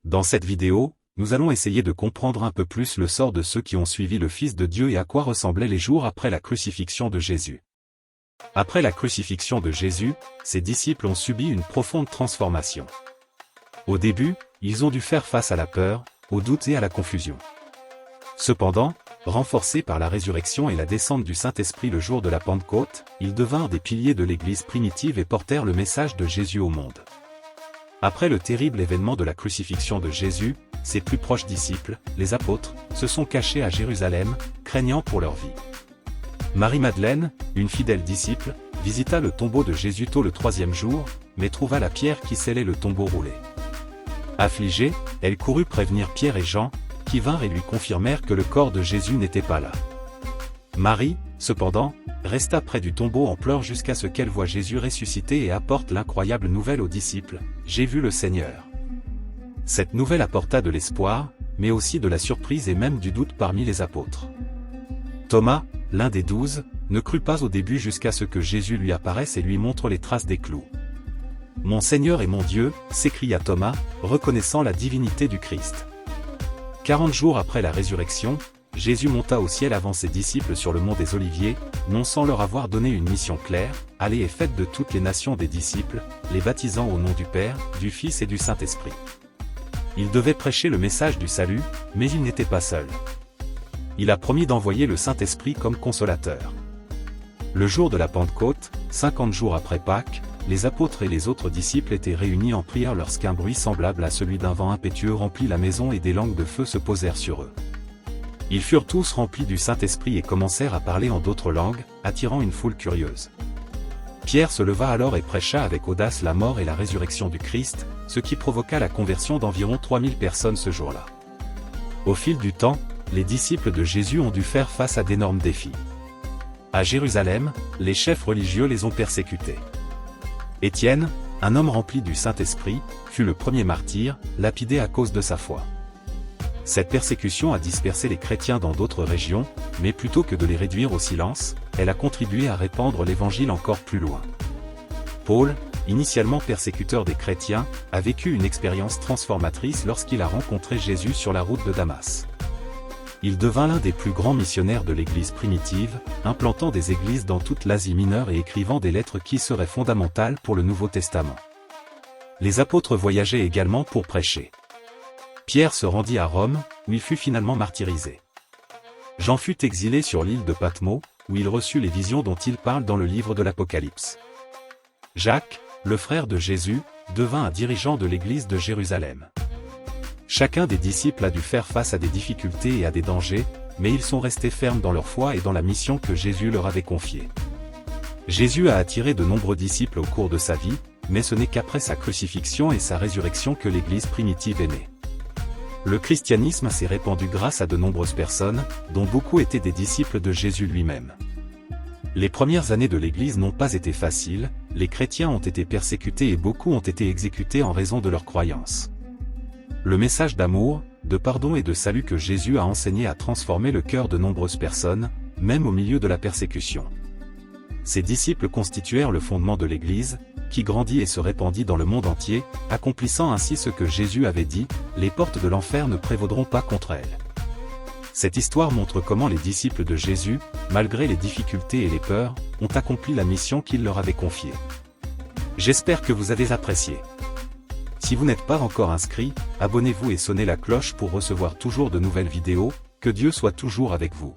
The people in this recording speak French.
Dans cette vidéo, nous allons essayer de comprendre un peu plus le sort de ceux qui ont suivi le Fils de Dieu et à quoi ressemblaient les jours après la crucifixion de Jésus. Après la crucifixion de Jésus, ses disciples ont subi une profonde transformation. Au début, ils ont dû faire face à la peur, au doute et à la confusion. Cependant, renforcés par la résurrection et la descente du Saint-Esprit le jour de la Pentecôte, ils devinrent des piliers de l'Église primitive et portèrent le message de Jésus au monde. Après le terrible événement de la crucifixion de Jésus, ses plus proches disciples, les apôtres, se sont cachés à Jérusalem, craignant pour leur vie. Marie-Madeleine, une fidèle disciple, visita le tombeau de Jésus tôt le 3e jour, mais trouva la pierre qui scellait le tombeau roulée. Affligée, elle courut prévenir Pierre et Jean, qui vinrent et lui confirmèrent que le corps de Jésus n'était pas là. Marie, cependant, resta près du tombeau en pleurs jusqu'à ce qu'elle voie Jésus ressuscité et apporte l'incroyable nouvelle aux disciples, « J'ai vu le Seigneur ». Cette nouvelle apporta de l'espoir, mais aussi de la surprise et même du doute parmi les apôtres. Thomas, l'un des 12, ne crut pas au début jusqu'à ce que Jésus lui apparaisse et lui montre les traces des clous. « Mon Seigneur et mon Dieu !» s'écria Thomas, reconnaissant la divinité du Christ. 40 jours après la résurrection, Jésus monta au ciel avant ses disciples sur le mont des Oliviers, non sans leur avoir donné une mission claire, « Allez et faites de toutes les nations des disciples, les baptisant au nom du Père, du Fils et du Saint-Esprit. » Il devait prêcher le message du salut, mais il n'était pas seul. Il a promis d'envoyer le Saint-Esprit comme consolateur. Le jour de la Pentecôte, 50 jours après Pâques, les apôtres et les autres disciples étaient réunis en prière lorsqu'un bruit semblable à celui d'un vent impétueux remplit la maison et des langues de feu se posèrent sur eux. Ils furent tous remplis du Saint-Esprit et commencèrent à parler en d'autres langues, attirant une foule curieuse. Pierre se leva alors et prêcha avec audace la mort et la résurrection du Christ, ce qui provoqua la conversion d'environ 3000 personnes ce jour-là. Au fil du temps, les disciples de Jésus ont dû faire face à d'énormes défis. À Jérusalem, les chefs religieux les ont persécutés. Étienne, un homme rempli du Saint-Esprit, fut le premier martyr, lapidé à cause de sa foi. Cette persécution a dispersé les chrétiens dans d'autres régions, mais plutôt que de les réduire au silence, elle a contribué à répandre l'Évangile encore plus loin. Paul, initialement persécuteur des chrétiens, a vécu une expérience transformatrice lorsqu'il a rencontré Jésus sur la route de Damas. Il devint l'un des plus grands missionnaires de l'Église primitive, implantant des églises dans toute l'Asie mineure et écrivant des lettres qui seraient fondamentales pour le Nouveau Testament. Les apôtres voyageaient également pour prêcher. Pierre se rendit à Rome, où il fut finalement martyrisé. Jean fut exilé sur l'île de Patmos, où il reçut les visions dont il parle dans le livre de l'Apocalypse. Jacques, le frère de Jésus, devint un dirigeant de l'église de Jérusalem. Chacun des disciples a dû faire face à des difficultés et à des dangers, mais ils sont restés fermes dans leur foi et dans la mission que Jésus leur avait confiée. Jésus a attiré de nombreux disciples au cours de sa vie, mais ce n'est qu'après sa crucifixion et sa résurrection que l'église primitive est née. Le christianisme s'est répandu grâce à de nombreuses personnes, dont beaucoup étaient des disciples de Jésus lui-même. Les premières années de l'Église n'ont pas été faciles, les chrétiens ont été persécutés et beaucoup ont été exécutés en raison de leurs croyances. Le message d'amour, de pardon et de salut que Jésus a enseigné a transformé le cœur de nombreuses personnes, même au milieu de la persécution. Ses disciples constituèrent le fondement de l'Église, qui grandit et se répandit dans le monde entier, accomplissant ainsi ce que Jésus avait dit, « Les portes de l'enfer ne prévaudront pas contre elle ». Cette histoire montre comment les disciples de Jésus, malgré les difficultés et les peurs, ont accompli la mission qu'il leur avait confiée. J'espère que vous avez apprécié. Si vous n'êtes pas encore inscrit, abonnez-vous et sonnez la cloche pour recevoir toujours de nouvelles vidéos, que Dieu soit toujours avec vous.